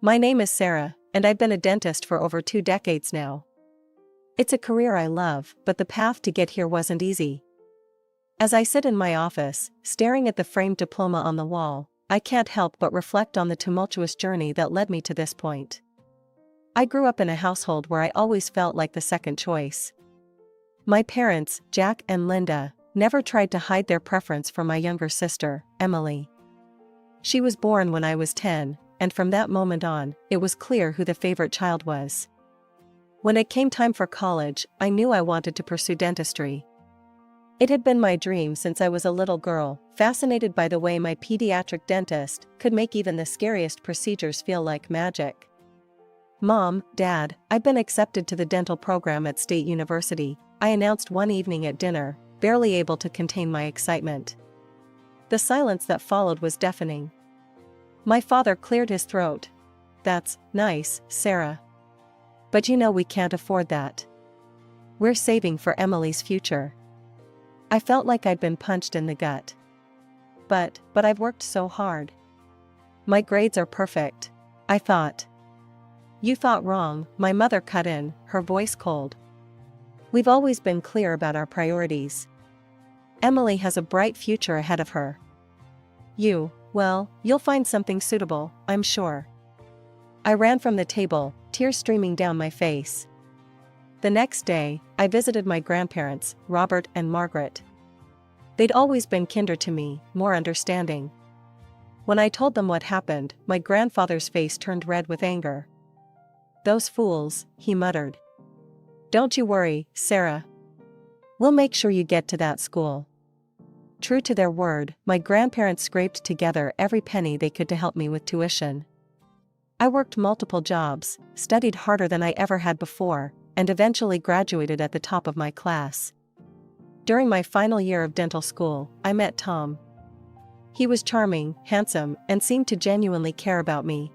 My name is Sarah, and I've been a dentist for over 2 decades now. It's a career I love, but the path to get here wasn't easy. As I sit in my office, staring at the framed diploma on the wall, I can't help but reflect on the tumultuous journey that led me to this point. I grew up in a household where I always felt like the second choice. My parents, Jack and Linda, never tried to hide their preference for my younger sister, Emily. She was born when I was 10, and from that moment on, it was clear who the favorite child was. When it came time for college, I knew I wanted to pursue dentistry. It had been my dream since I was a little girl, fascinated by the way my pediatric dentist could make even the scariest procedures feel like magic. "Mom, Dad, I've been accepted to the dental program at State University," I announced one evening at dinner, barely able to contain my excitement. The silence that followed was deafening. My father cleared his throat. "That's nice, Sarah. But you know we can't afford that. We're saving for Emily's future." I felt like I'd been punched in the gut. But I've worked so hard. My grades are perfect, I thought. "You thought wrong," my mother cut in, her voice cold. "We've always been clear about our priorities. Emily has a bright future ahead of her. Well, you'll find something suitable, I'm sure." I ran from the table, tears streaming down my face. The next day, I visited my grandparents, Robert and Margaret. They'd always been kinder to me, more understanding. When I told them what happened, my grandfather's face turned red with anger. "Those fools," he muttered. "Don't you worry, Sarah. We'll make sure you get to that school." True to their word, my grandparents scraped together every penny they could to help me with tuition. I worked multiple jobs, studied harder than I ever had before, and eventually graduated at the top of my class. During my final year of dental school, I met Tom. He was charming, handsome, and seemed to genuinely care about me.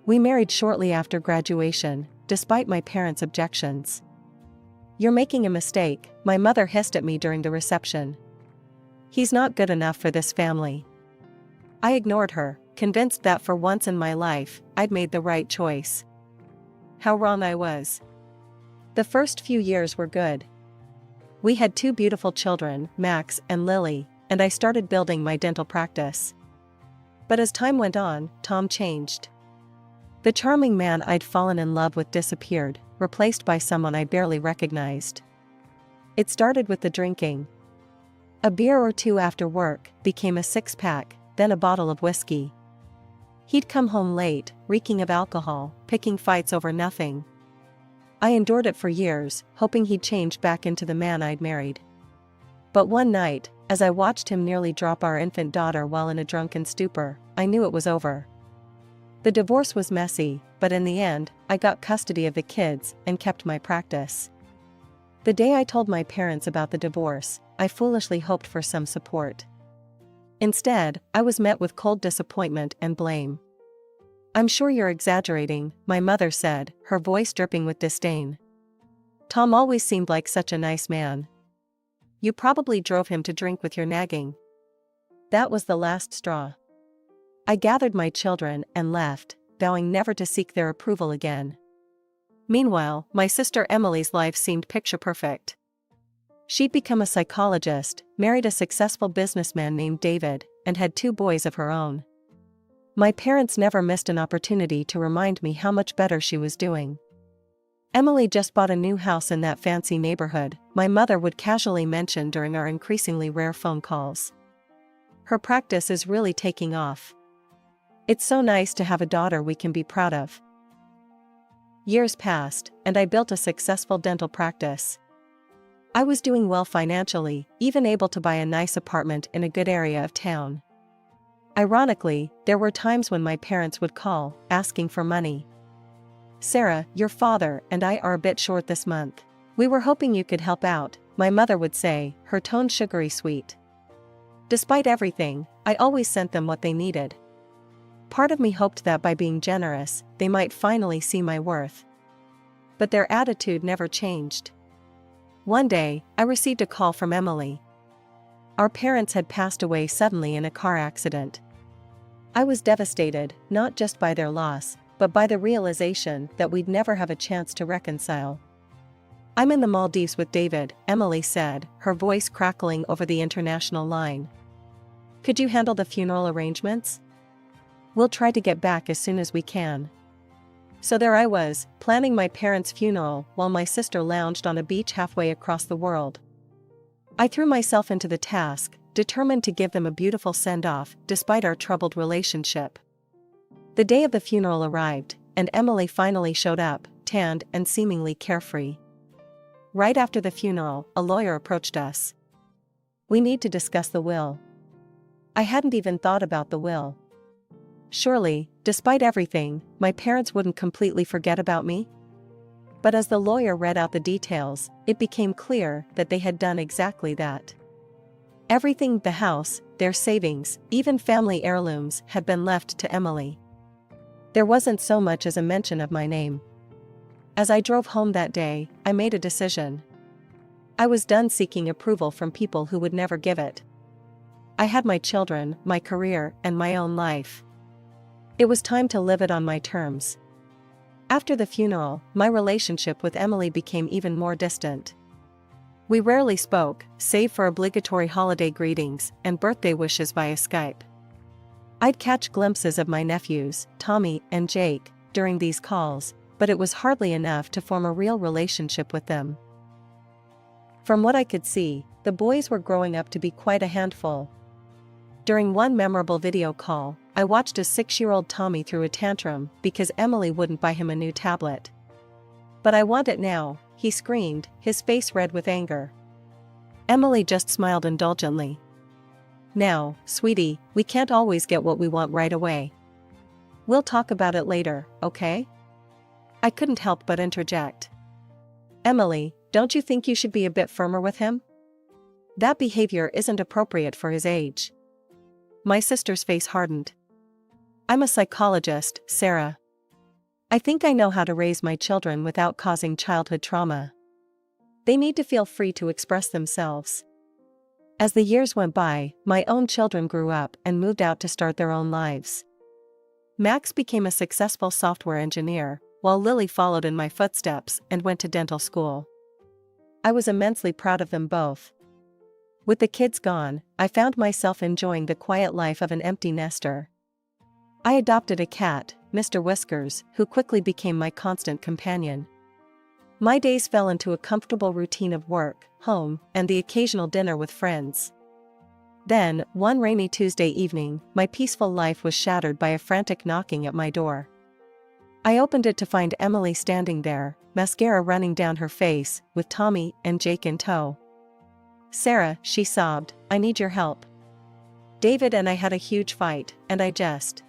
We married shortly after graduation, despite my parents' objections. "You're making a mistake," my mother hissed at me during the reception. "He's not good enough for this family." I ignored her, convinced that for once in my life, I'd made the right choice. How wrong I was. The first few years were good. We had 2 beautiful children, Max and Lily, and I started building my dental practice. But as time went on, Tom changed. The charming man I'd fallen in love with disappeared, replaced by someone I barely recognized. It started with the drinking. A beer or 2 after work became a 6-pack, then a bottle of whiskey. He'd come home late, reeking of alcohol, picking fights over nothing. I endured it for years, hoping he'd change back into the man I'd married. But one night, as I watched him nearly drop our infant daughter while in a drunken stupor, I knew it was over. The divorce was messy, but in the end, I got custody of the kids and kept my practice. The day I told my parents about the divorce, I foolishly hoped for some support. Instead, I was met with cold disappointment and blame. "I'm sure you're exaggerating," my mother said, her voice dripping with disdain. "Tom always seemed like such a nice man. You probably drove him to drink with your nagging." That was the last straw. I gathered my children and left, vowing never to seek their approval again. Meanwhile, my sister Emily's life seemed picture-perfect. She'd become a psychologist, married a successful businessman named David, and had 2 boys of her own. My parents never missed an opportunity to remind me how much better she was doing. "Emily just bought a new house in that fancy neighborhood," my mother would casually mention during our increasingly rare phone calls. "Her practice is really taking off. It's so nice to have a daughter we can be proud of." Years passed, and I built a successful dental practice. I was doing well financially, even able to buy a nice apartment in a good area of town. Ironically, there were times when my parents would call, asking for money. "Sarah, your father and I are a bit short this month. We were hoping you could help out," my mother would say, her tone sugary sweet. Despite everything, I always sent them what they needed. Part of me hoped that by being generous, they might finally see my worth. But their attitude never changed. One day, I received a call from Emily. Our parents had passed away suddenly in a car accident. I was devastated, not just by their loss, but by the realization that we'd never have a chance to reconcile. "I'm in the Maldives with David," Emily said, her voice crackling over the international line. "Could you handle the funeral arrangements? We'll try to get back as soon as we can." So there I was, planning my parents' funeral while my sister lounged on a beach halfway across the world. I threw myself into the task, determined to give them a beautiful send-off despite our troubled relationship. The day of the funeral arrived, and Emily finally showed up, tanned and seemingly carefree. Right after the funeral, a lawyer approached us. "We need to discuss the will." I hadn't even thought about the will. Surely, despite everything, my parents wouldn't completely forget about me? But as the lawyer read out the details, it became clear that they had done exactly that. Everything, the house, their savings, even family heirlooms, had been left to Emily. There wasn't so much as a mention of my name. As I drove home that day, I made a decision. I was done seeking approval from people who would never give it. I had my children, my career, and my own life. It was time to live it on my terms. After the funeral, my relationship with Emily became even more distant. We rarely spoke, save for obligatory holiday greetings and birthday wishes via Skype. I'd catch glimpses of my nephews, Tommy and Jake, during these calls, but it was hardly enough to form a real relationship with them. From what I could see, the boys were growing up to be quite a handful. During one memorable video call, I watched a 6-year-old Tommy throw a tantrum because Emily wouldn't buy him a new tablet. "But I want it now," he screamed, his face red with anger. Emily just smiled indulgently. "Now, sweetie, we can't always get what we want right away. We'll talk about it later, okay?" I couldn't help but interject. "Emily, don't you think you should be a bit firmer with him? That behavior isn't appropriate for his age." My sister's face hardened. "I'm a psychologist, Sarah. I think I know how to raise my children without causing childhood trauma. They need to feel free to express themselves." As the years went by, my own children grew up and moved out to start their own lives. Max became a successful software engineer, while Lily followed in my footsteps and went to dental school. I was immensely proud of them both. With the kids gone, I found myself enjoying the quiet life of an empty nester. I adopted a cat, Mr. Whiskers, who quickly became my constant companion. My days fell into a comfortable routine of work, home, and the occasional dinner with friends. Then, one rainy Tuesday evening, my peaceful life was shattered by a frantic knocking at my door. I opened it to find Emily standing there, mascara running down her face, with Tommy and Jake in tow. "Sarah," she sobbed, "I need your help. David and I had a huge fight, and I just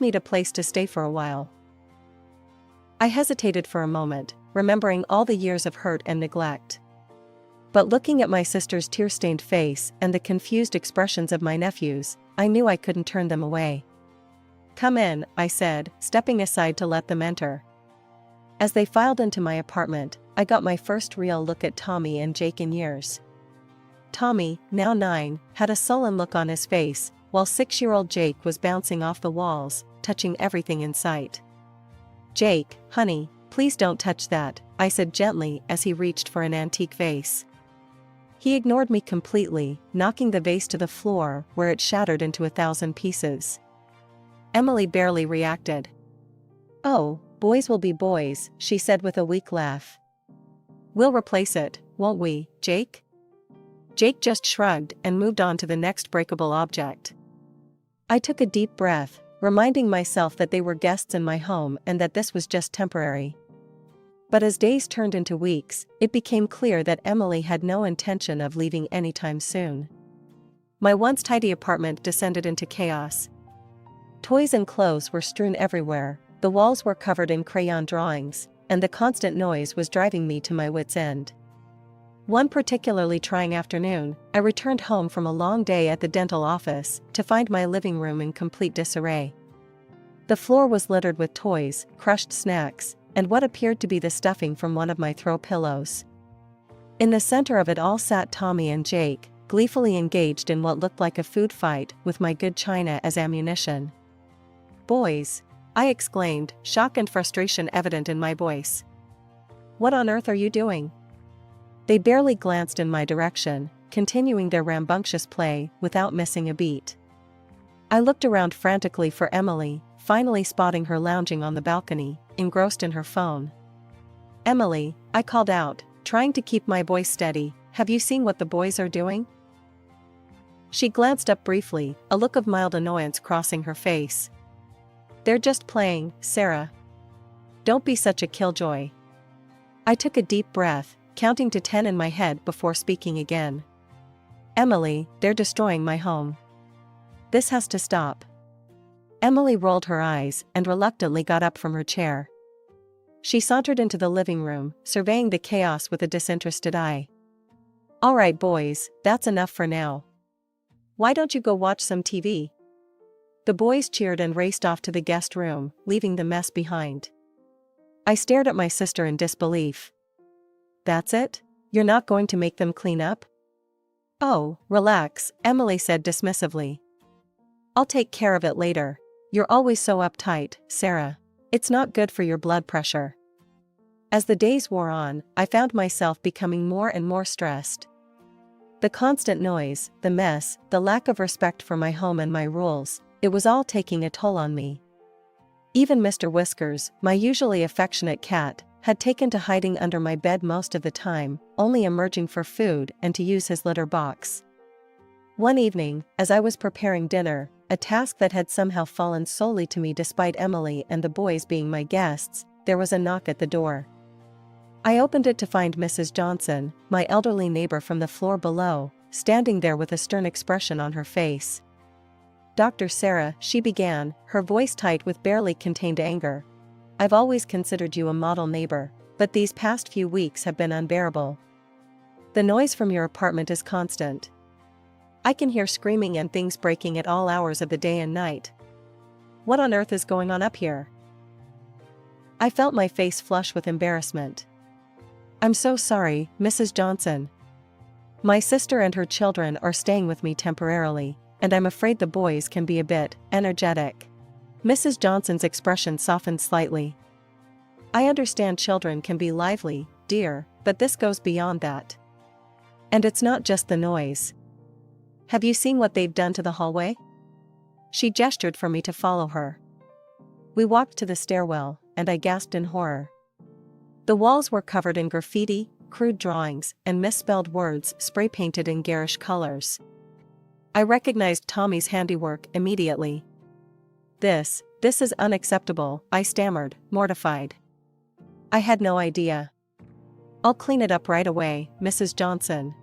need a place to stay for a while." I hesitated for a moment, remembering all the years of hurt and neglect. But looking at my sister's tear-stained face and the confused expressions of my nephews, I knew I couldn't turn them away. "Come in," I said, stepping aside to let them enter. As they filed into my apartment, I got my first real look at Tommy and Jake in years. Tommy, now 9, had a sullen look on his face, while 6-year-old Jake was bouncing off the walls, touching everything in sight. "Jake, honey, please don't touch that," I said gently as he reached for an antique vase. He ignored me completely, knocking the vase to the floor where it shattered into 1,000 pieces. Emily barely reacted. "Oh, boys will be boys," she said with a weak laugh. "We'll replace it, won't we, Jake?" Jake just shrugged and moved on to the next breakable object. I took a deep breath, reminding myself that they were guests in my home and that this was just temporary. But as days turned into weeks, it became clear that Emily had no intention of leaving anytime soon. My once tidy apartment descended into chaos. Toys and clothes were strewn everywhere, the walls were covered in crayon drawings, and the constant noise was driving me to my wits' end. One particularly trying afternoon, I returned home from a long day at the dental office to find my living room in complete disarray. The floor was littered with toys, crushed snacks, and what appeared to be the stuffing from one of my throw pillows. In the center of it all sat Tommy and Jake, gleefully engaged in what looked like a food fight with my good china as ammunition. "Boys!" I exclaimed, shock and frustration evident in my voice. "What on earth are you doing?" They barely glanced in my direction, continuing their rambunctious play without missing a beat. I looked around frantically for Emily, finally spotting her lounging on the balcony, engrossed in her phone. "Emily," I called out, trying to keep my voice steady, "have you seen what the boys are doing?" She glanced up briefly, a look of mild annoyance crossing her face. "They're just playing, Sarah. Don't be such a killjoy." I took a deep breath, counting to 10 in my head before speaking again. "Emily, they're destroying my home. This has to stop." Emily rolled her eyes and reluctantly got up from her chair. She sauntered into the living room, surveying the chaos with a disinterested eye. "All right, boys, that's enough for now. Why don't you go watch some TV?" The boys cheered and raced off to the guest room, leaving the mess behind. I stared at my sister in disbelief. "That's it? You're not going to make them clean up?" "Oh, relax," Emily said dismissively. "I'll take care of it later. You're always so uptight, Sarah. It's not good for your blood pressure." As the days wore on, I found myself becoming more and more stressed. The constant noise, the mess, the lack of respect for my home and my rules, it was all taking a toll on me. Even Mr. Whiskers, my usually affectionate cat, had taken to hiding under my bed most of the time, only emerging for food and to use his litter box. One evening, as I was preparing dinner, a task that had somehow fallen solely to me despite Emily and the boys being my guests, there was a knock at the door. I opened it to find Mrs. Johnson, my elderly neighbor from the floor below, standing there with a stern expression on her face. "Dr. Sarah," she began, her voice tight with barely contained anger. "I've always considered you a model neighbor, but these past few weeks have been unbearable. The noise from your apartment is constant. I can hear screaming and things breaking at all hours of the day and night. What on earth is going on up here?" I felt my face flush with embarrassment. "I'm so sorry, Mrs. Johnson. My sister and her children are staying with me temporarily, and I'm afraid the boys can be a bit energetic." Mrs. Johnson's expression softened slightly. "I understand children can be lively, dear, but this goes beyond that. And it's not just the noise. Have you seen what they've done to the hallway?" She gestured for me to follow her. We walked to the stairwell, and I gasped in horror. The walls were covered in graffiti, crude drawings, and misspelled words spray-painted in garish colors. I recognized Tommy's handiwork immediately. This is unacceptable," I stammered, mortified. "I had no idea." "I'll clean it up right away, Mrs. Johnson.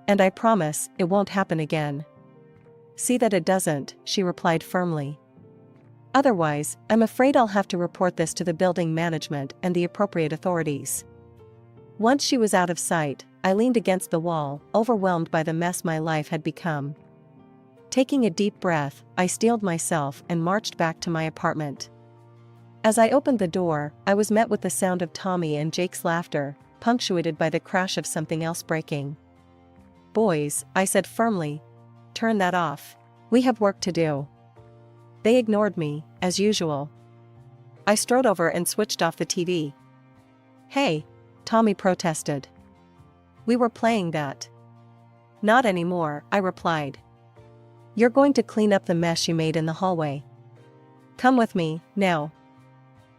And I promise, it won't happen again." "See that it doesn't," she replied firmly. "Otherwise, I'm afraid I'll have to report this to the building management and the appropriate authorities." Once she was out of sight, I leaned against the wall, overwhelmed by the mess my life had become. Taking a deep breath, I steeled myself and marched back to my apartment. As I opened the door, I was met with the sound of Tommy and Jake's laughter, punctuated by the crash of something else breaking. "Boys," I said firmly, "turn that off. We have work to do." They ignored me, as usual. I strode over and switched off the TV. "Hey," Tommy protested. "We were playing that." "Not anymore," I replied. "You're going to clean up the mess you made in the hallway. Come with me, now."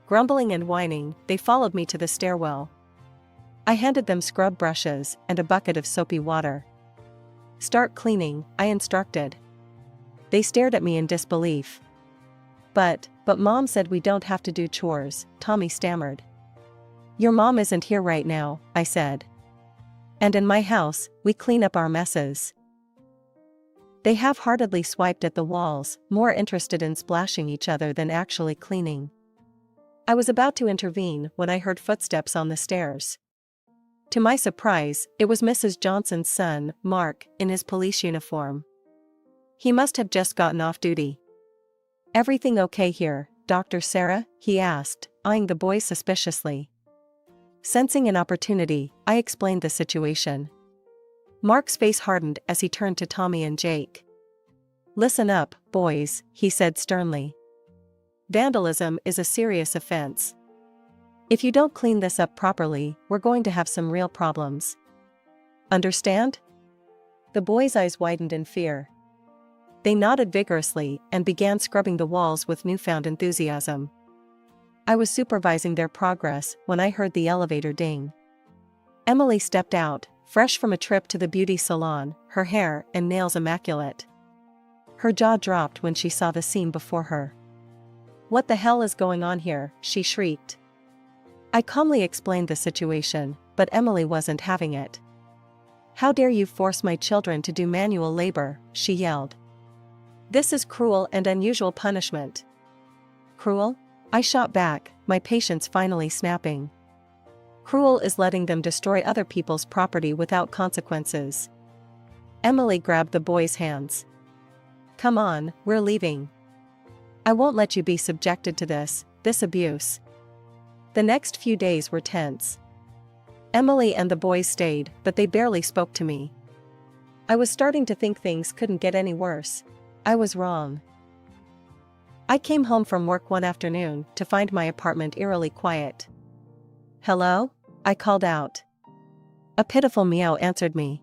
Grumbling and whining, they followed me to the stairwell. I handed them scrub brushes and a bucket of soapy water. "Start cleaning," I instructed. They stared at me in disbelief. But Mom said we don't have to do chores," Tommy stammered. "Your mom isn't here right now," I said. "And in my house, we clean up our messes." They half-heartedly swiped at the walls, more interested in splashing each other than actually cleaning. I was about to intervene when I heard footsteps on the stairs. To my surprise, it was Mrs. Johnson's son, Mark, in his police uniform. He must have just gotten off duty. "Everything okay here, Dr. Sarah?" he asked, eyeing the boys suspiciously. Sensing an opportunity, I explained the situation. Mark's face hardened as he turned to Tommy and Jake. "Listen up, boys," he said sternly. "Vandalism is a serious offense. If you don't clean this up properly, we're going to have some real problems. Understand?" The boys' eyes widened in fear. They nodded vigorously and began scrubbing the walls with newfound enthusiasm. I was supervising their progress when I heard the elevator ding. Emily stepped out, fresh from a trip to the beauty salon, her hair and nails immaculate. Her jaw dropped when she saw the scene before her. "What the hell is going on here?" she shrieked. I calmly explained the situation, but Emily wasn't having it. "How dare you force my children to do manual labor?" she yelled. "This is cruel and unusual punishment." "Cruel?" I shot back, my patience finally snapping. "Cruel is letting them destroy other people's property without consequences." Emily grabbed the boy's hands. "Come on, we're leaving. I won't let you be subjected to this abuse." The next few days were tense. Emily and the boys stayed, but they barely spoke to me. I was starting to think things couldn't get any worse. I was wrong. I came home from work one afternoon to find my apartment eerily quiet. "Hello?" I called out. A pitiful meow answered me.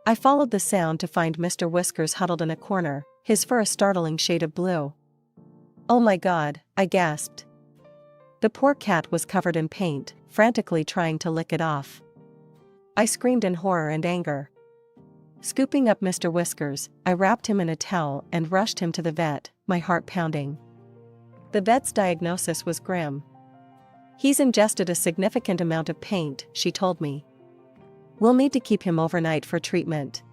I followed the sound to find Mr. Whiskers huddled in a corner, his fur a startling shade of blue. "Oh my God," I gasped. The poor cat was covered in paint, frantically trying to lick it off. I screamed in horror and anger. Scooping up Mr. Whiskers, I wrapped him in a towel and rushed him to the vet, my heart pounding. The vet's diagnosis was grim. "He's ingested a significant amount of paint," she told me. "We'll need to keep him overnight for treatment."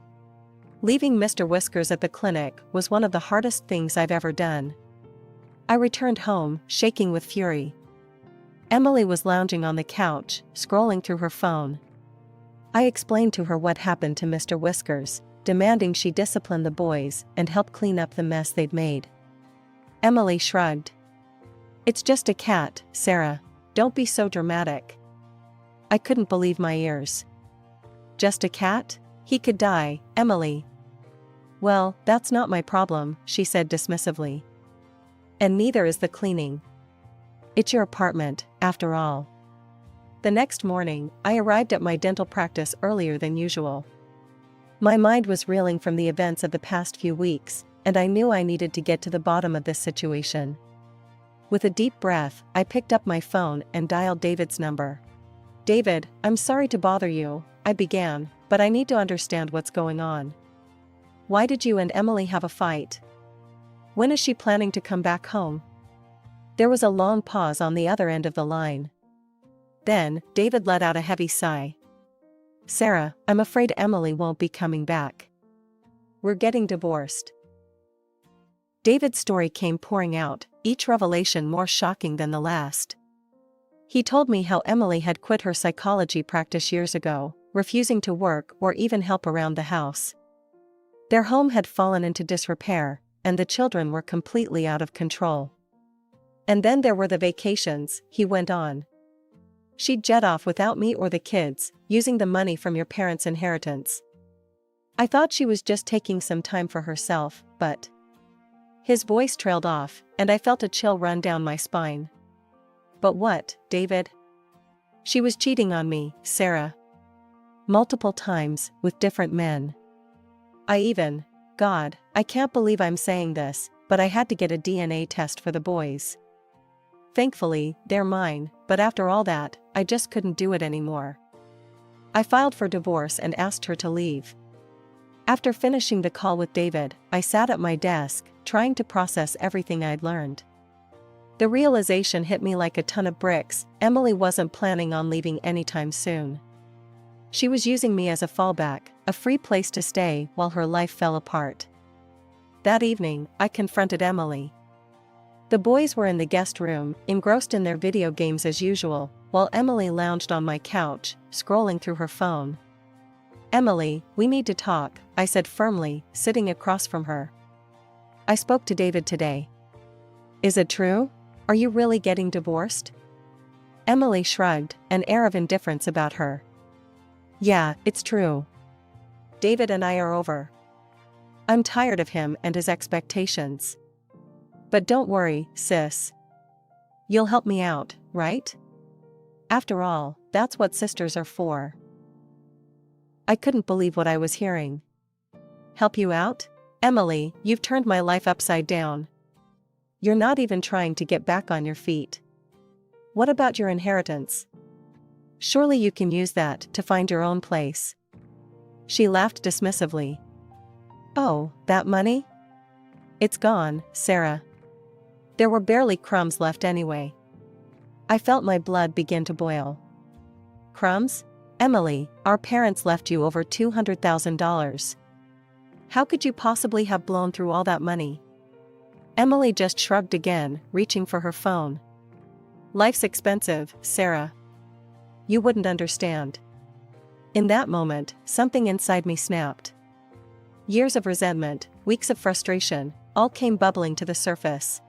Leaving Mr. Whiskers at the clinic was one of the hardest things I've ever done. I returned home, shaking with fury. Emily was lounging on the couch, scrolling through her phone. I explained to her what happened to Mr. Whiskers, demanding she discipline the boys and help clean up the mess they'd made. Emily shrugged. "It's just a cat, Sarah. Don't be so dramatic." I couldn't believe my ears. "Just a cat? He could die, Emily." "Well, that's not my problem," she said dismissively. "And neither is the cleaning. It's your apartment, after all." The next morning, I arrived at my dental practice earlier than usual. My mind was reeling from the events of the past few weeks, and I knew I needed to get to the bottom of this situation. With a deep breath, I picked up my phone and dialed David's number. "David, I'm sorry to bother you," I began, "but I need to understand what's going on. Why did you and Emily have a fight? When is she planning to come back home?" There was a long pause on the other end of the line. Then, David let out a heavy sigh. "Sarah, I'm afraid Emily won't be coming back. We're getting divorced." David's story came pouring out, each revelation more shocking than the last. He told me how Emily had quit her psychology practice years ago, refusing to work or even help around the house. Their home had fallen into disrepair, and the children were completely out of control. "And then there were the vacations," he went on. "She'd jet off without me or the kids, using the money from your parents' inheritance. I thought she was just taking some time for herself, but..." His voice trailed off, and I felt a chill run down my spine. "But what, David?" "She was cheating on me, Sarah. Multiple times, with different men. God, I can't believe I'm saying this, but I had to get a DNA test for the boys. Thankfully, they're mine, but after all that, I just couldn't do it anymore. I filed for divorce and asked her to leave." After finishing the call with David, I sat at my desk, trying to process everything I'd learned. The realization hit me like a ton of bricks. Emily wasn't planning on leaving anytime soon. She was using me as a fallback, a free place to stay while her life fell apart. That evening, I confronted Emily. The boys were in the guest room, engrossed in their video games as usual, while Emily lounged on my couch, scrolling through her phone. "Emily, we need to talk," I said firmly, sitting across from her. "I spoke to David today." "Is it true? Are you really getting divorced?" Emily shrugged, an air of indifference about her. "Yeah, it's true. David and I are over. I'm tired of him and his expectations. But don't worry, sis. You'll help me out, right? After all, that's what sisters are for. I couldn't believe what I was hearing. Help you out? Emily, you've turned my life upside down. You're not even trying to get back on your feet. What about your inheritance? Surely you can use that to find your own place. She laughed dismissively. Oh, that money? It's gone, Sarah. There were barely crumbs left anyway. I felt my blood begin to boil. Crumbs? Emily, our parents left you over $200,000. How could you possibly have blown through all that money? Emily just shrugged again, reaching for her phone. Life's expensive, Sarah. You wouldn't understand. In that moment, something inside me snapped. Years of resentment, weeks of frustration, all came bubbling to the surface.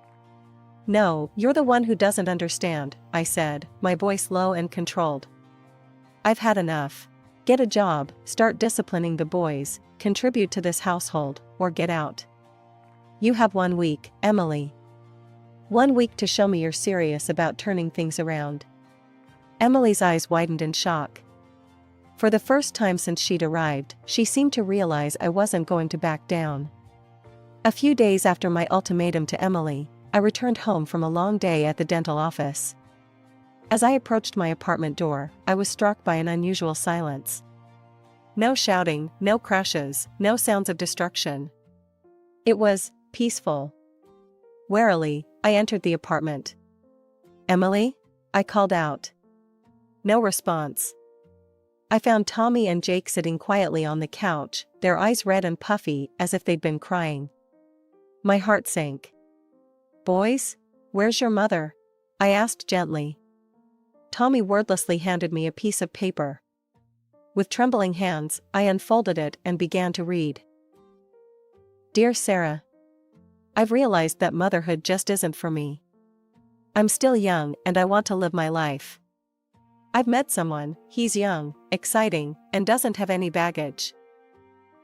No, you're the one who doesn't understand, I said, my voice low and controlled. I've had enough. Get a job, start disciplining the boys, contribute to this household, or get out. You have 1 week, Emily. 1 week to show me you're serious about turning things around. Emily's eyes widened in shock. For the first time since she'd arrived, she seemed to realize I wasn't going to back down. A few days after my ultimatum to Emily, I returned home from a long day at the dental office. As I approached my apartment door, I was struck by an unusual silence. No shouting, no crashes, no sounds of destruction. It was peaceful. Warily, I entered the apartment. Emily? I called out. No response. I found Tommy and Jake sitting quietly on the couch, their eyes red and puffy as if they'd been crying. My heart sank. Boys? Where's your mother? I asked gently. Tommy wordlessly handed me a piece of paper. With trembling hands, I unfolded it and began to read. Dear Sarah, I've realized that motherhood just isn't for me. I'm still young and I want to live my life. I've met someone, he's young, exciting, and doesn't have any baggage.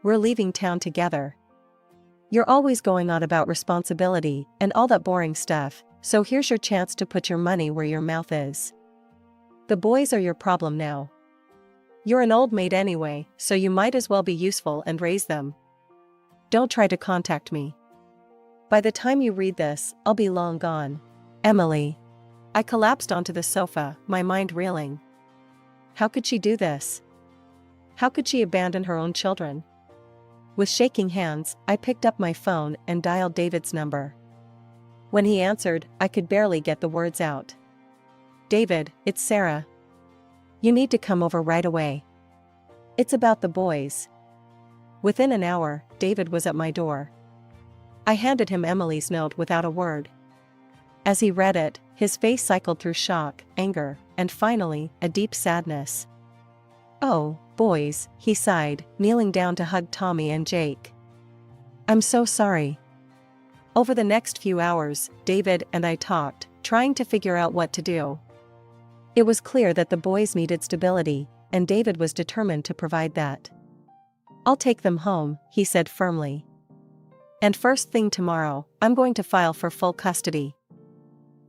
We're leaving town together. You're always going on about responsibility and all that boring stuff, so here's your chance to put your money where your mouth is. The boys are your problem now. You're an old maid anyway, so you might as well be useful and raise them. Don't try to contact me. By the time you read this, I'll be long gone. Emily. I collapsed onto the sofa, my mind reeling. How could she do this? How could she abandon her own children? With shaking hands, I picked up my phone and dialed David's number. When he answered, I could barely get the words out. David, it's Sarah. You need to come over right away. It's about the boys. Within an hour, David was at my door. I handed him Emily's note without a word. As he read it, his face cycled through shock, anger, and finally, a deep sadness. Oh, boys, he sighed, kneeling down to hug Tommy and Jake. I'm so sorry. Over the next few hours, David and I talked, trying to figure out what to do. It was clear that the boys needed stability, and David was determined to provide that. I'll take them home, he said firmly. And first thing tomorrow, I'm going to file for full custody.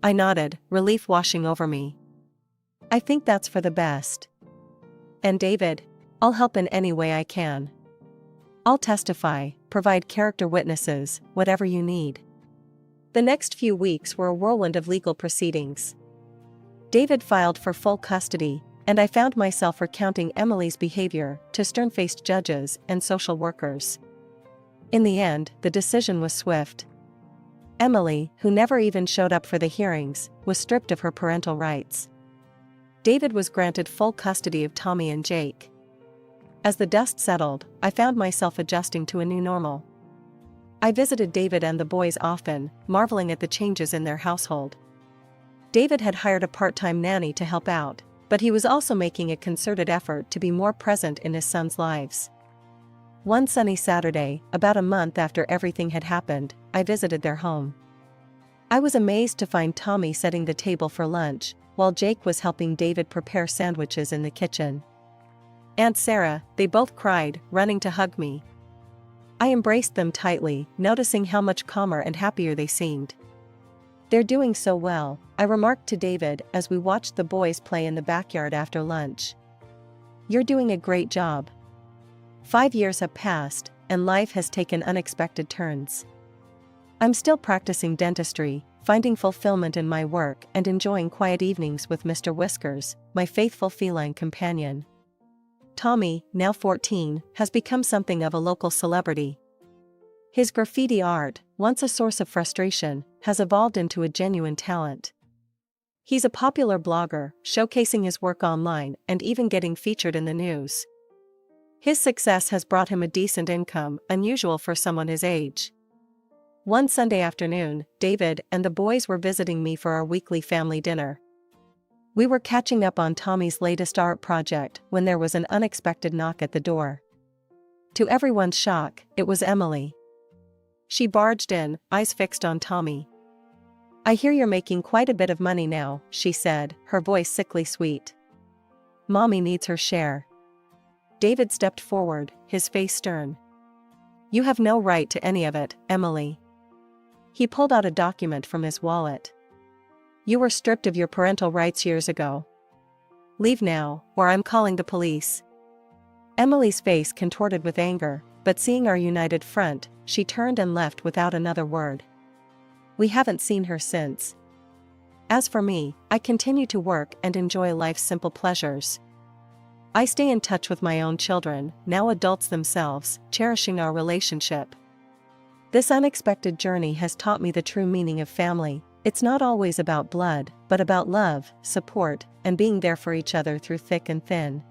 I nodded, relief washing over me. I think that's for the best. And David, I'll help in any way I can. I'll testify, provide character witnesses, whatever you need. The next few weeks were a whirlwind of legal proceedings. David filed for full custody, and I found myself recounting Emily's behavior to stern-faced judges and social workers. In the end, the decision was swift. Emily, who never even showed up for the hearings, was stripped of her parental rights. David was granted full custody of Tommy and Jake. As the dust settled, I found myself adjusting to a new normal. I visited David and the boys often, marveling at the changes in their household. David had hired a part-time nanny to help out, but he was also making a concerted effort to be more present in his sons' lives. One sunny Saturday, about a month after everything had happened, I visited their home. I was amazed to find Tommy setting the table for lunch, while Jake was helping David prepare sandwiches in the kitchen. Aunt Sarah, they both cried, running to hug me. I embraced them tightly, noticing how much calmer and happier they seemed. They're doing so well, I remarked to David as we watched the boys play in the backyard after lunch. You're doing a great job. 5 years have passed, and life has taken unexpected turns. I'm still practicing dentistry, finding fulfillment in my work and enjoying quiet evenings with Mr. Whiskers, my faithful feline companion. Tommy, now 14, has become something of a local celebrity. His graffiti art, once a source of frustration, has evolved into a genuine talent. He's a popular blogger, showcasing his work online and even getting featured in the news. His success has brought him a decent income, unusual for someone his age. One Sunday afternoon, David and the boys were visiting me for our weekly family dinner. We were catching up on Tommy's latest art project when there was an unexpected knock at the door. To everyone's shock, it was Emily. She barged in, eyes fixed on Tommy. I hear you're making quite a bit of money now, she said, her voice sickly sweet. Mommy needs her share. David stepped forward, his face stern. You have no right to any of it, Emily. He pulled out a document from his wallet. You were stripped of your parental rights years ago. Leave now, or I'm calling the police. Emily's face contorted with anger, but seeing our united front, she turned and left without another word. We haven't seen her since. As for me, I continue to work and enjoy life's simple pleasures. I stay in touch with my own children, now adults themselves, cherishing our relationship. This unexpected journey has taught me the true meaning of family. It's not always about blood, but about love, support, and being there for each other through thick and thin.